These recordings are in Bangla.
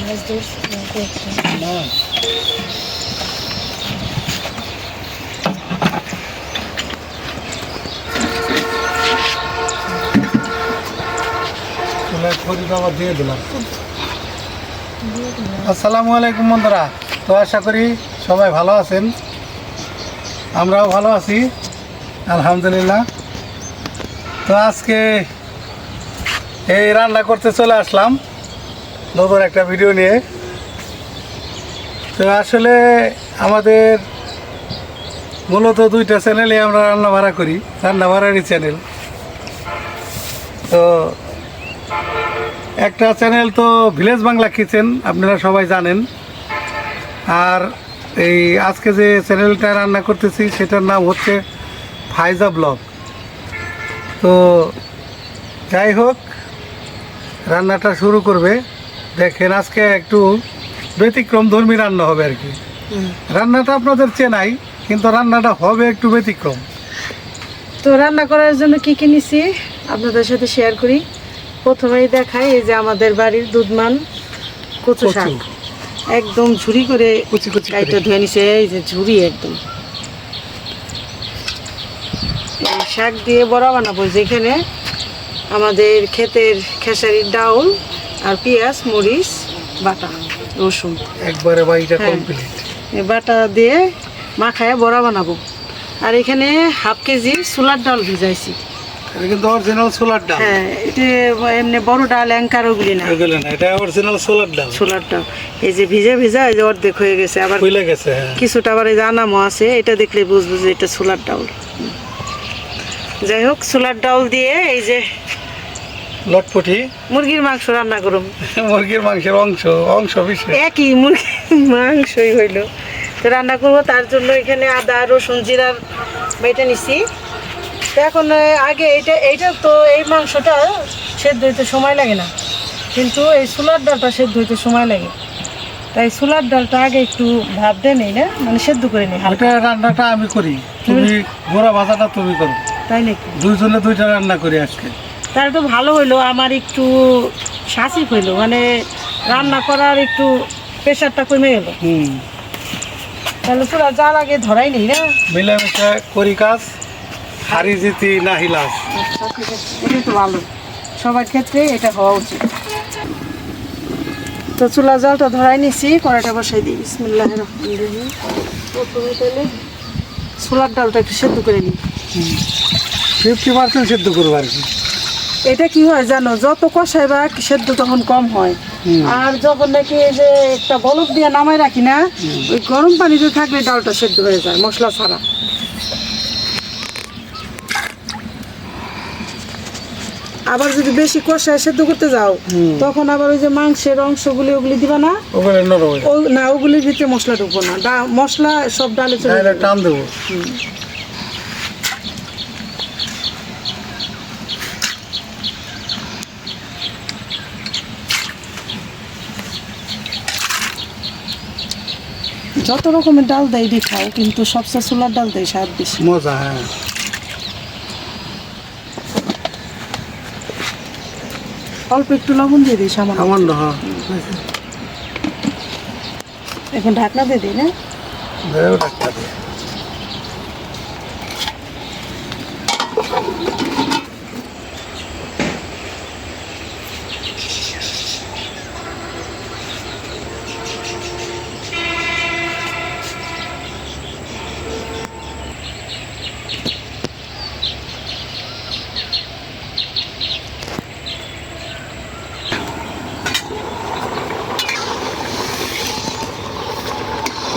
মাছ ধরছি না দিয়ে দিলাম। আসসালামু আলাইকুম বন্ধুরা, তো আশা করি সবাই ভালো আছেন, আমরাও ভালো আছি আলহামদুলিল্লাহ। তো আজকে এই রান্না করতে চলে আসলাম নতুন একটা ভিডিও নিয়ে। তো আসলে আমাদের মূলত দুইটা চ্যানেলে আমরা রান্না বাড়া করি, রান্না বাড়ারই চ্যানেল। তো একটা চ্যানেল তো ভিলেজ বাংলা কিচেন, আপনারা সবাই জানেন। আর এই আজকে যে চ্যানেলটা রান্না করতেছি সেটার নাম হচ্ছে ফাইজা ব্লগ। তো যাই হোক, রান্নাটা শুরু করবে। দেখেন আজকে একটু ব্যতিক্রম ধর্মী রান্না হবে আর কি। রান্নাটা আপনাদের চেনাই, কিন্তু রান্নাটা হবে একটু ব্যতিক্রম। তো রান্না করার জন্য কি কি নিছি আপনাদের সাথে শেয়ার করি। প্রথমেই দেখাই, এই যে আমাদের বাড়ির দুধমান কচু শাক, একদম ঝুরি করে কুচি কুচি করে। কাইটা ধুয়ে নিছে, এই যে ঝুরি একদম। এই শাক দিয়ে বড়া বানাবো, যেখানে আমাদের ক্ষেতের খেসারির ডাউল আর পেঁয়াজ মরিচ বাটা রসুন একবারে বাড়িটা হ্যাঁ। কমপ্লিট। এই বাটা দিয়ে মাখায় বড়া বানাবো। আর এখানে হাফ কেজি ছোলার ডাল ভিজাইছি। এটা কিন্তু অরিজিনাল ছোলার ডাল। হ্যাঁ, এটা এমনি বড় ডাল অ্যাঙ্কার ওগুলি না, এগুলো না, এটা অরিজিনাল ছোলার ডাল। ছোলার ডাল। এই যে ভিজে ভিজা এই যে অর্ধেক হয়ে গেছে, আবার ফুলে গেছে। হ্যাঁ, কিছুটা আবার এই যে আনামও আছে, এটা দেখলে বুঝবো যে এটা ছোলার ডাল। যাই হোক, ছোলার ডাল দিয়ে এই যে লটপটি মুরগির মাংস রান্না করুম। মুরগির মাংসের অংশ অংশ বিশেষ। একই মুরগির মাংসই হইলো। তো রান্না করবো, তার জন্য এখানে আদা রসুন জিরার বেটে নিছি। তো এখন আগে এইটা তো এই মাংসটা সেদ্ধ হইতে সময় লাগে না, কিন্তু এই ছোলার ডালটা সেদ্ধ হইতে সময় লাগে। তাই ছোলার ডালটা আগে একটু ভাপ দিয়ে নেই না, মানে সেদ্ধ করে নিই হালকা। ওটা রান্নাটা আমি করি, তুমি গোড়া ভাজাটা তুমি করো। তাই নাকি? দুইজনে দুইটা রান্না করি আজকে। তার তো ভালো হইলো, আমার একটু সাচিক হইলো, মানে রান্না করার একটু প্রেশারটা কমে গেলো। তাহলে পুরো জাল আগে ধরাই নেই না, মিলামিশা করি কাজ, হারি জিতি না হিলাস। এটাই তো ভালো, সবার ক্ষেত্রে এটা হওয়া উচিত। তো চুলা জালটা ধরাই নিছি, কড়াইটা বসাই দিই। বিসমিল্লাহির রহমানির রহিম। প্রথমে তাহলে ছোলার ডালটা একটু সেদ্ধ করে নিই। 50% সেদ্ধ করবো আর কি। এটা কি হয় জানো, যত কষাই বা সেদ্ধ তখন কম হয়। আর যখন নাকি এই যে একটা বলক দিয়ে নামাই রাখি না, ওই গরম পানিতে থাকলে ডালটা সেদ্ধ হয়ে যায় মশলা ছাড়া। আবার যদি বেশি কষায় সেদ্ধ করতে যাও, তখন আবার ওই যে মাংসের অংশগুলি ওগুলি দিবা না, ওগুলো নরম হয়ে যাবে। না ওগুলির ভিতরে মশলা ঢুকবো না, মশলা সব ডালে চলে ডাইরেক্ট যাবে। টান দেবো। যত রকমের ডাল দেয় খাও, কিন্তু সবচেয়ে ছোলার ডাল দেয় স্বাদ বেশি। মজা। হ্যাঁ, অল্প একটু লবণ দিয়ে দিই সামান্য। সামান্য। হ্যাঁ, এখন ঢাকনা দিয়ে দিই না। দেও ডাক্তার দিয়ে।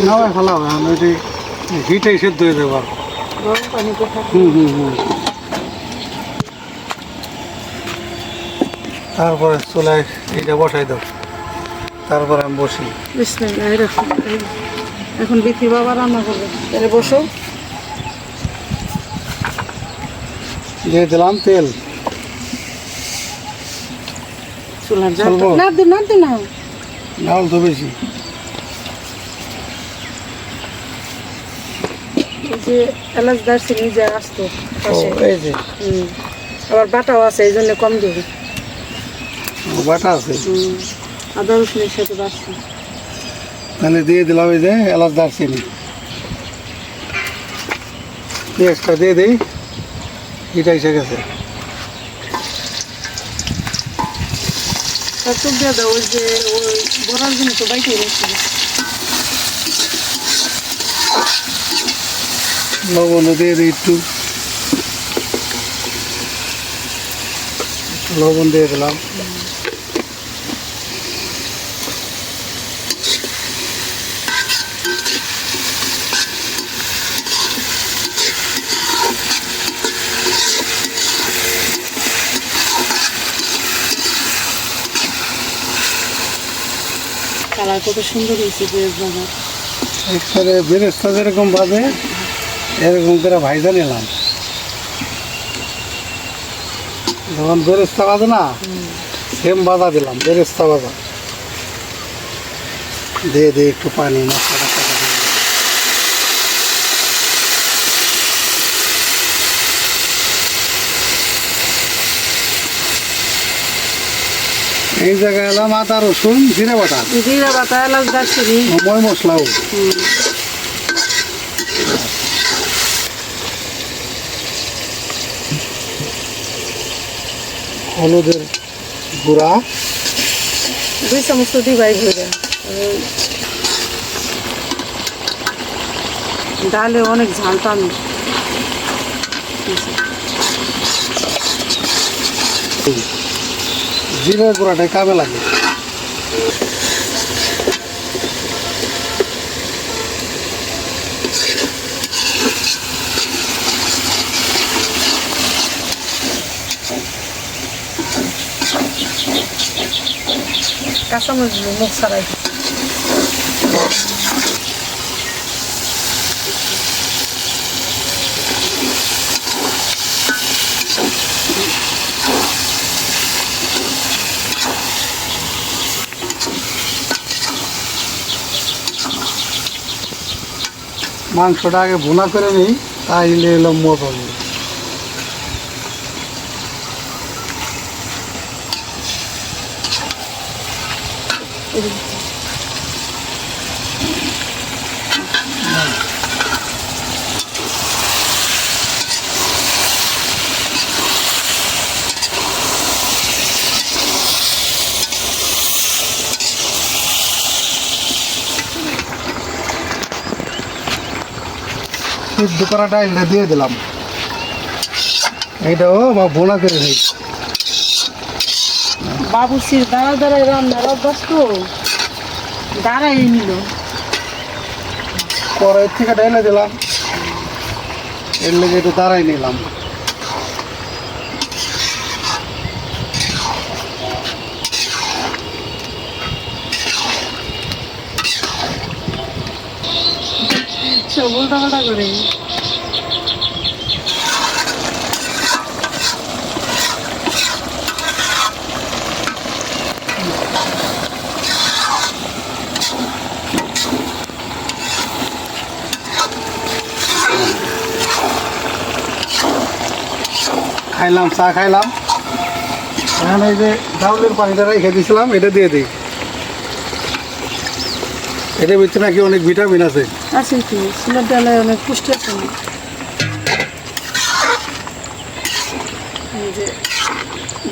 না ভাই ভালো হবে, আমি ওইটি হিটাই সেদ্ধ হয়ে যাবো। গরম পানিতে থাকে। তারপরে চুলায় এটা বসাই দাও, তারপরে আমি বসি। বিসমিল্লাহির রহমানির রহিম। এখন বিথি বাবা রান্না করবে, তাহলে বসো। দিয়ে দিলাম তেল। চুলার জালটা চলবো? না দে না। ডাল তো বেশি। এই যে এলাচ দারচিনি যে আসতো ও, পাশে, এই যে আবার বাটাও আছে, এই জন্য কম দিবি। বাটা আছে। আদা রসুনের সাথে বাড়ছি। তাহলে দিয়ে দিলাম এই যে এলাচ দারচিনি, পেঁয়াজটা দিয়ে দিই, এটা এসে গেছে। চোখ দিয়ে দাও, ওই যে ওই বড়ার জন্য তো বাইকে রেখেছি। লবণও দিয়ে দিই একটু, লবণ দিয়ে দিলাম। কালার কত সুন্দর হয়েছে পেঁয়াজ ভাজা। একবারে বেরেস্তা যেরকম ভাজে এরকম করে ভাইজা নিলাম। যখন বেরেস্তা ভাজে না সেম ভাজা দিলাম, বেরেস্তা ভাজা দিয়ে দিয়ে একটু পানি, মশলাটা কষা দিয়ে দিলাম। এই জায়গায় এলাম আদা রসুন জিরা বাটা, জিরা বাটা, এলাচ দারচিনি, ময় মশলাও। হলুদের গুঁড়া 2 চামচ তো দিবাই ধরে। ডালে অনেক ঝাল টানি। জিরার গুঁড়াটাই কামে লাগে। কাঁচামরিচ মুখ ছাড়াই। মাংসটা আগে ভুনা করে নিই, তাইলে এলো মজা হবে। সিদ্ধ করা ডাইলটা দিয়ে দিলাম, এইটাও বা ভুনা করে নিই। বাবুর্চির দাঁড়া দাঁড়ায় রান্নার অভ্যাস তো, দাঁড়াই নিল। কড়াই থেকে ডাইলে দিলাম, এর লেগে একটু দাঁড়াই নিলাম। সব উল্টাপাল্টা করে। খাইলাম, চা খাইলাম। এখন এই যে ডাউলের পানিটা রেখে দিয়েছিলাম, এটা দিয়ে দিই। এটার ভিতরে নাকি অনেক ভিটামিন আছে। আছে কি, ছোলার ডালে অনেক পুষ্টি আছে। এই যে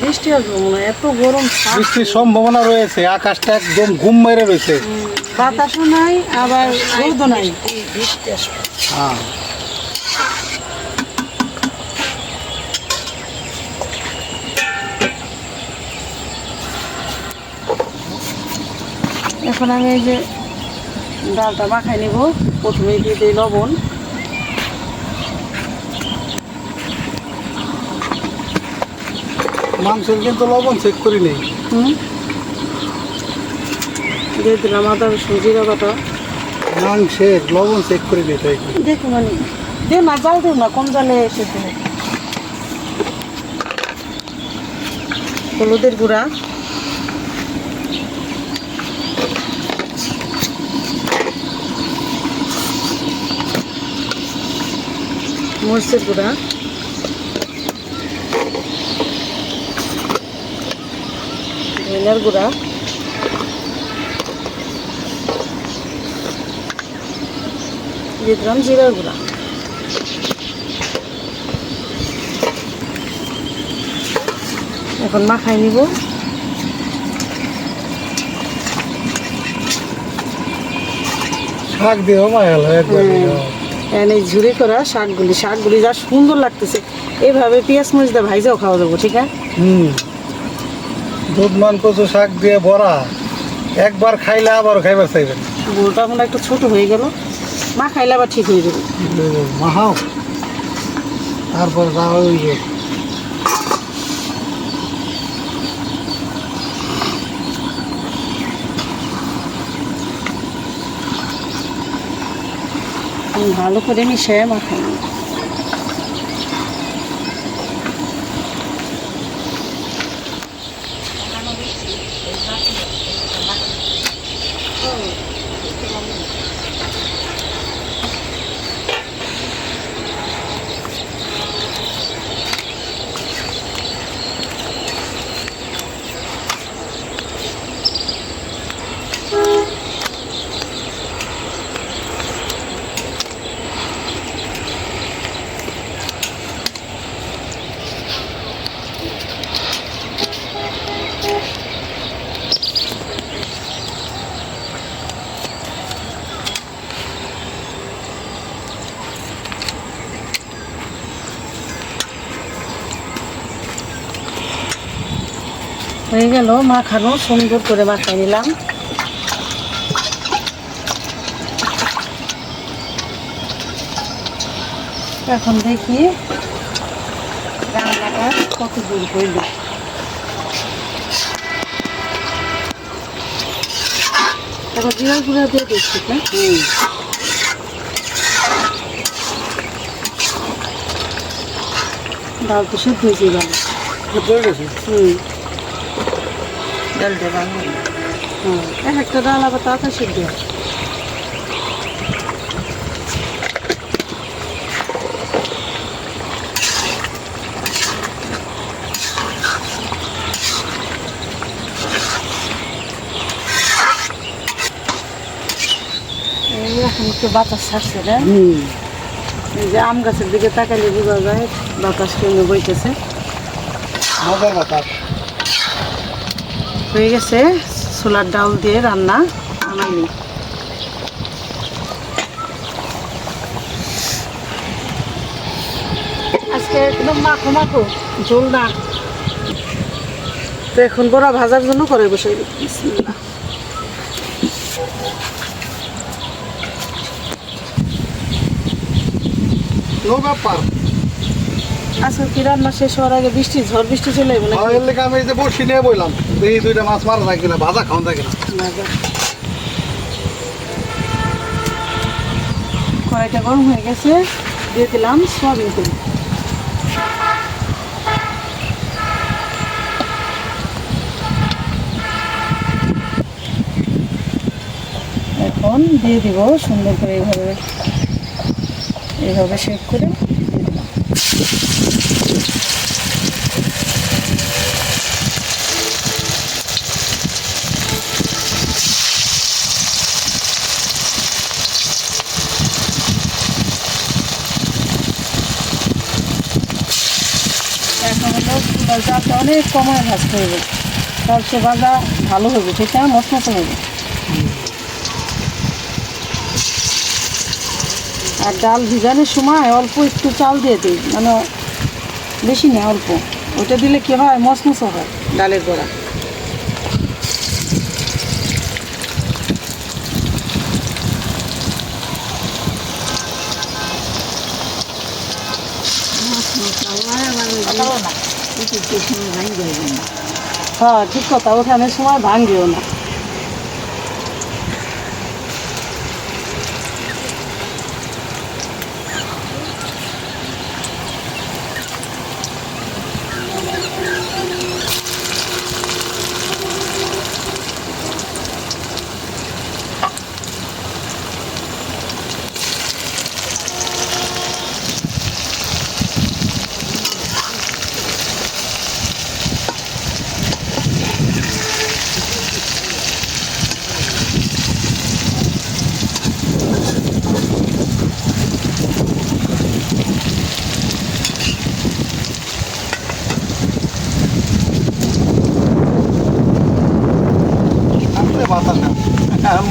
বৃষ্টি আসবে মনে হয়, এত গরম। বৃষ্টির সম্ভাবনা রয়েছে, আকাশটা একদম ঘুম মেরে রয়েছে। বাতাসও নাই, আবার রোদও নাই। বৃষ্টি আসবে। হ্যাঁ, এখন আমি এই যে ডালটা মাখাই নেব। প্রথমে দিয়ে দিই লবণ, মাংসের কিন্তু লবণ চেক করি নেই। দিয়ে দিলাম আদা রসুন জিরা বাটা। মাংসের লবণ চেক করি নেই, তাই কি? দেখুন মানে দেও না, জাল দেও না, কম জালে সেদ্ধ হবে। হলুদের গুঁড়া, মরিচের গুঁড়া, ধনিয়ার গুঁড়া, দিয়ে দিলাম জিরার গুঁড়া। এখন মাখাই নিব। শাক দিয়েও মায়াল একবার এই ঝুরি করা শাকগুলি যা সুন্দর লাগতেছে, এইভাবে পেঁয়াজ মরিচ দিয়ে ভাইজাও খাওয়া যাবো, ঠিক আছে? দুধ মান কচু শাক দিয়ে বড়া একবার খাইলে আবারও খাইবার চাইবেন। গুঁড়োটা মনে একটু ছোট হয়ে গেল, মা খাইলে আবার ঠিক হয়ে যাবে। মাহাও তারপর যা ওই যে ভালো করে মিশিয়ে মাখাই নিব। হয়ে গেল মাখানো, সুন্দর করে মাখাই নিলাম। এখন দেখি রান্নাটা কত দূর হইল। এখন জিরার গুঁড়া দিয়ে দেখছি না। ডাল তো সিদ্ধ হয়েছে গেল। ডালটা ভালো, একটা ডাল আবার তাড়াতাড়ি সিদ্ধ হয়। এখন একটু বাতাস ছাড়ছে না, এই যে আম গাছের দিকে তাকালে বোঝা যায় বাতাস কেমন বইতেছে। মজার বাতাস হয়ে গেছে ছোলার ডাল দিয়ে রান্না নামাইনি। আজকে একদম মাখো মাখো, ঝোল না। তো এখন বড়া ভাজার জন্য করে বসে বিসমিল্লাহ। নো ব্যাপার। আজকে কি রান্না শেষ হওয়ার আগে ঝড় বৃষ্টি চলে যাবে না? এর লেগে আমি এই যে বসি নিয়ে বললাম এই দুইটা মাছ মারা যায় কিনা, ভাজা খাওয়া যায় কিনা। কড়াইটা গরম হয়ে গেছে, দিয়ে দিলাম সয়াবিন তেল। এখন দিয়ে দিব সুন্দর করে এইভাবে শেক করে দিয়ে দিলাম। এখন হলো ভাজা অনেক কমায় ভাজতে হবে, সবচেয়ে ভাজা ভালো হবে, ঠিক আছে? মশমতো হবে। আর ডাল ভিজানোর সময় অল্প একটু চাল দিয়ে দিই, মানে বেশি না, অল্প। ওটা দিলে কি হয়, মশমশো হয় ডালের গোড়া। হ্যাঁ ঠিক কথা, ওঠানোর সময় ভাঙবেও না।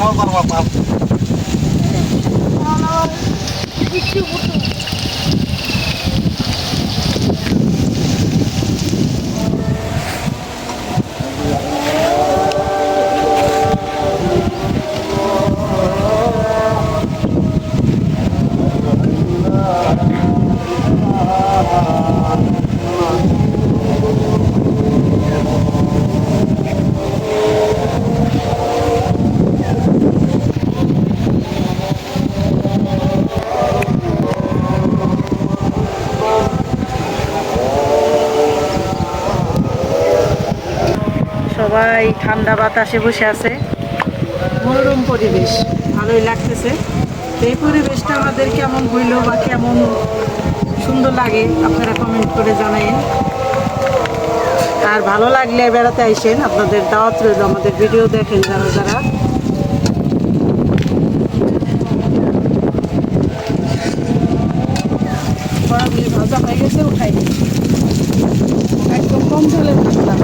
মজার বাবা সবাই ঠান্ডা বাতাসে বসে আছে, মনোরম পরিবেশ, ভালোই লাগতেছে। তো এই পরিবেশটা আমাদের কেমন হইলো বা কেমন সুন্দর লাগে আপনারা কমেন্ট করে জানাইন। আর ভালো লাগলে বেড়াতে আইসেন, আপনাদের দাওয়াত রইল, আমাদের ভিডিও দেখেন যারা যারা। বড়াগুলি ভাজা হয়ে গেছে, উঠাই একদম কম ঝালে ভাজলাম।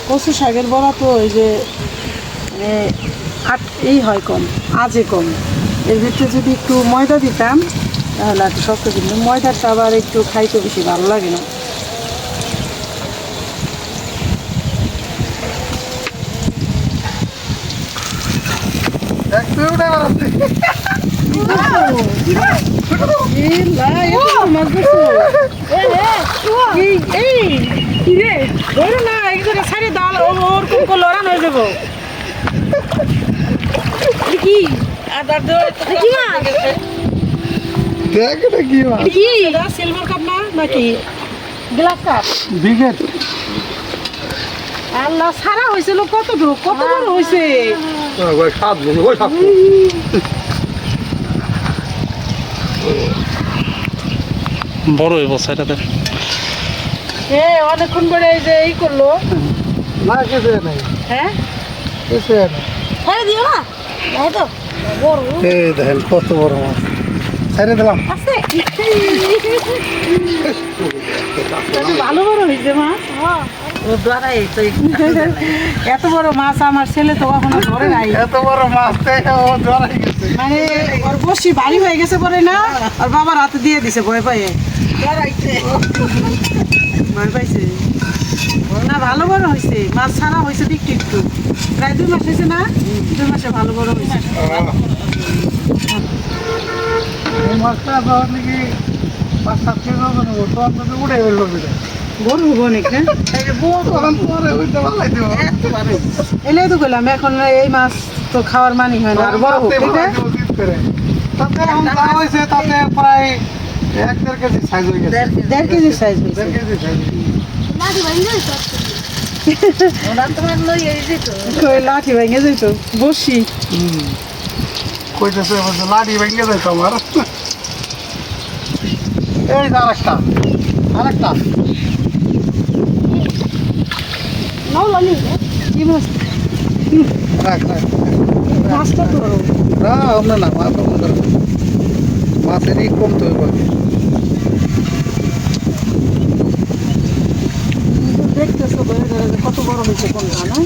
কচু শাকের বড়া তো ওই যে এই হয় কম, আজে কম। এর ভিতরে যদি একটু ময়দা দিতাম তাহলে একটু শক্ত, কিন্তু ময়দাটা আবার একটু খাইতে বেশি ভালো লাগে না। লড়ান হয়ে যাবো কি সিলভার কাপ না নাকি গ্লাস কাপ? বিগেট আল্লাহ সারা হয়েছিল কত দূর, কত বড় হয়েছে। বড় হইব সেটাতে অনেকক্ষণ পরে এই যে এই করলো না কিছু নাই, হ্যাঁ কিছু নাই। হ্যাঁ দিও না, নাই তো বড়। এই দেখেন কত বড় মাছ ছেড়ে দিলাম। আছে ভালো বড় হয়েছে মাছ। এত বড় মাছ আমার ছেলে তো কখনো ধরে নাই। এত বড় মাছ জড়াই গেছে, মানে ওর বসি ভারী হয়ে গেছে পরে না, আর বাবার হাতে দিয়ে দিছে ভয় পাইয়ে। ভয় পাইছে না, ভালো বড় হয়েছে মাছ, ছাড়া হয়েছে একটু একটু, প্রায় 2 মাস হয়েছে না, 2 মাসে ভালো বড় হয়েছে। এই মাছটা ধর নাকি 5-7 কেজি ওজন হবো, তো আপনাদের উড়ে গেল বড় হবো অনেক না, এলেই তো বললাম এখন এই মাছ তো খাওয়ার মানি হয় না, আর বড় হোক ঠিক আছে। তাতে প্রায় 1-1.5 কেজি সাইজ হয়ে গেছে, 1.5 কেজি সাইজ হয়েছে। 1.5 কেজি সাইজ লাঠি ভেঙে যেত বসি। কইতেছে লাঠি ভেঙে যাইতো আমার। এই যে আরেকটা কি মাছ? রাখ মাছটা তো না আমরা না মাছ মাছেরই কম তো দেখতেছো কত বড় হয়েছে কোনটা না।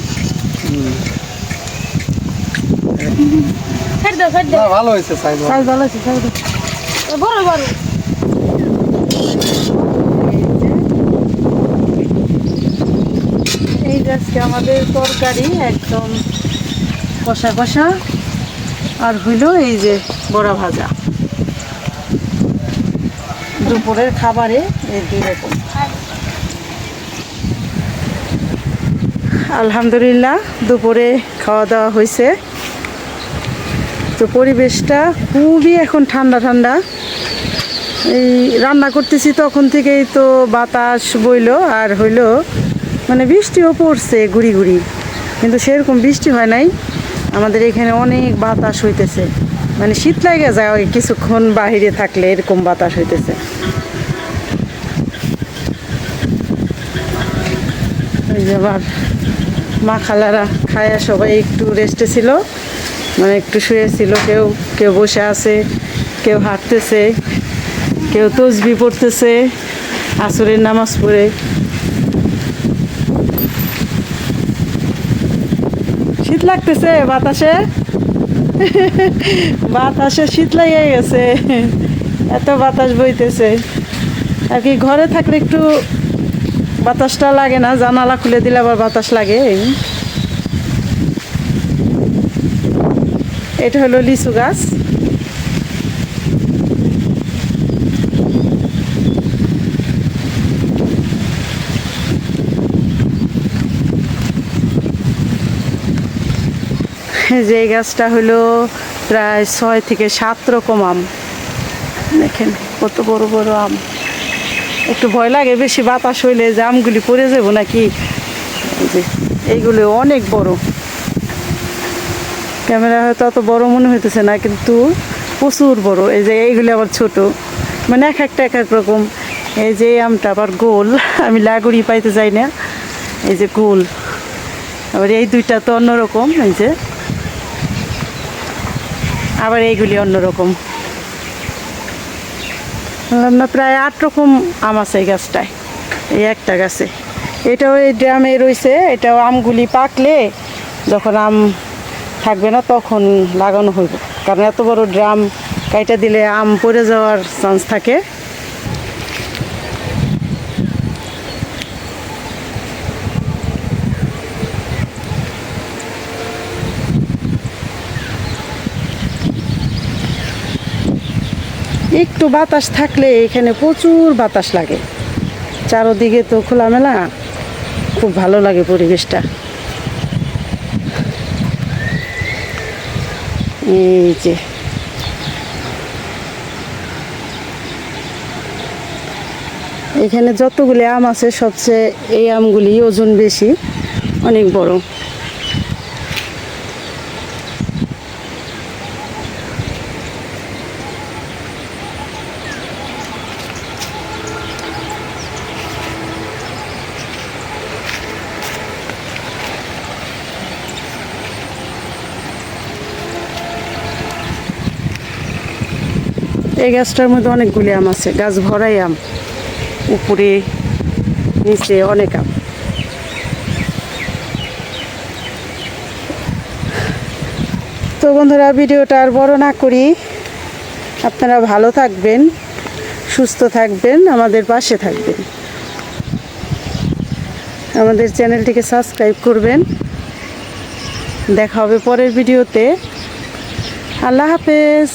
ভালো হয়েছে সাইজ সাইজ ভালো আছে, সাইজ বড় বড়। এই যে আজকে আমাদের তরকারি একদম কষা কষা, আর হইলো এই যে বড়া ভাজা। দুপুরের খাবারে এই 2 রকম। আলহামদুলিল্লাহ দুপুরে খাওয়া দাওয়া হয়েছে। তো পরিবেশটা খুবই এখন ঠান্ডা ঠান্ডা। এই রান্না করতেছি তখন থেকেই তো বাতাস বইলো, আর হইলো মানে বৃষ্টিও পড়ছে গুড়ি গুড়ি, কিন্তু সেরকম বৃষ্টি হয় নাই। আমাদের এখানে অনেক বাতাস হইতেছে, মানে শীত লাগে যায় ওই কিছুক্ষণ বাহিরে থাকলে, এরকম বাতাস হইতেছে। এই যে আবার মা খালারা খায়া সবাই একটু রেস্টে ছিল, মানে একটু শুয়েছিল। কেউ কেউ বসে আছে, কেউ হাঁটতেছে, কেউ তসবি পড়তেছে আসরের নামাজ পড়ে। শীত লাগতেছে বাতাসে, বাতাসে শীত লেগে গেছে, এত বাতাস বইতেছে। আর কি ঘরে থাকলে একটু বাতাসটা লাগে না, জানালা খুলে দিলে আবার বাতাস লাগে। এটা হলো লিচু গাছ। যে এই গাছটা হলো প্রায় 6 থেকে 7 রকম আম। দেখেন কত বড় বড় আম। একটু ভয় লাগে বেশি বাতাস হইলে যে আমগুলি পড়ে যাবো নাকি। এই যে এইগুলো অনেক বড়, ক্যামেরা হয়তো অত বড় মনে হইতেছে না, কিন্তু প্রচুর বড়। এই যে এইগুলি আবার ছোট, মানে এক একটা এক এক রকম। এই যে এই আমটা আবার গোল, আমি লাগুড়ি পাইতে যাই না। এই যে গোল, আবার এই দুইটা তো অন্যরকম। এই যে আবার এইগুলি অন্যরকম। বললাম না, প্রায় 8 রকম আম আছে এই গাছটায়, এই একটা গাছে। এটাও এই ড্রামে রয়েছে। এটাও আমগুলি পাকলে যখন আম থাকবে না তখন লাগানো হইব, কারণ এত বড় ড্রাম কাইটা দিলে আম পড়ে যাওয়ার চান্স থাকে। একটু বাতাস থাকলে এখানে প্রচুর বাতাস লাগে, চারদিকে তো খোলামেলা, খুব ভালো লাগে পরিবেশটা। এই যে এখানে যতগুলি আম আছে সবচেয়ে এই আমগুলি ওজন বেশি, অনেক বড়। এই গাছটার মধ্যে অনেকগুলি আম আছে, গাছ ভরাই আম, উপরে নিচে অনেক আম। তো বন্ধুরা, ভিডিওটা আর বড় না করি, আপনারা ভালো থাকবেন, সুস্থ থাকবেন, আমাদের পাশে থাকবেন, আমাদের চ্যানেলটিকে সাবস্ক্রাইব করবেন। দেখা হবে পরের ভিডিওতে। আল্লাহ হাফেজ।